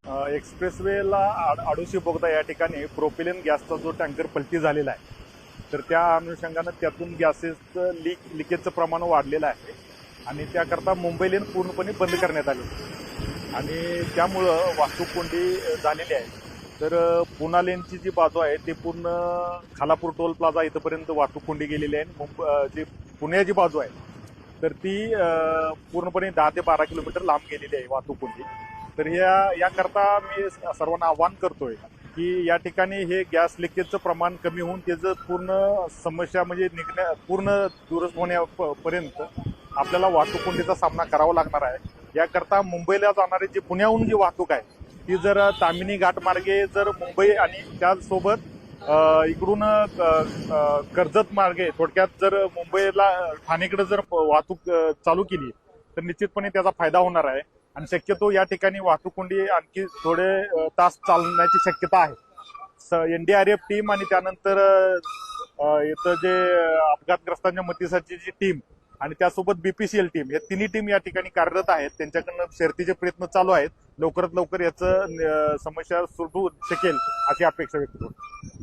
एक्सप्रेसवेला आडोशी बोगदा या ठिकाणी प्रोपिलिन गॅसचा जो टँकर पलटी झालेला आहे, तर त्या अनुषंगानं त्यातून गॅसेसचं लिकेजचं प्रमाण वाढलेलं आहे आणि त्याकरता मुंबई लेन पूर्णपणे बंद करण्यात आली आणि त्यामुळं वाहतूक कोंडी झालेली आहे. तर पुणा लेनची जी बाजू आहे ते पूर्ण खालापूर टोल प्लाझा इथंपर्यंत वाहतूक कोंडी गेलेली आहे. जी पुण्याची बाजू आहे तर ती पूर्णपणे 10 ते 12 किलोमीटर लांब गेलेली आहे वाहतूक कोंडी. तर याकरता मी सर्वांना आवाहन करतोय की या ठिकाणी हे गॅस लिकेजचं प्रमाण कमी होऊन त्याचं पूर्ण समस्या म्हणजे पूर्ण दुरुस्त होण्यापर्यंत आपल्याला वाहतूक कोंडीचा सामना करावा लागणार आहे. याकरता मुंबईला जाणारी जी पुण्याहून जी वाहतूक आहे ती जर तामिनी घाट मार्गे जर मुंबई आणि त्याचसोबत इकडून कर्जत मार्गे थोडक्यात जर मुंबईला ठाणेकडे जर वाहतूक चालू केली तर निश्चितपणे त्याचा फायदा होणार आहे आणि शक्यतो या ठिकाणी वाहतूक कोंडी आणखी थोडे तास चालण्याची शक्यता आहे. NDRF टीम आणि त्यानंतर इथं जे अपघातग्रस्तांच्या मदतीसाठी जी टीम आणि त्यासोबत BPCL टीम या तिन्ही टीम या ठिकाणी कार्यरत आहेत. त्यांच्याकडनं शर्थीचे प्रयत्न चालू आहेत. लवकरात लवकर याचं समस्या सुटू शकेल अशी अपेक्षा व्यक्त करतो.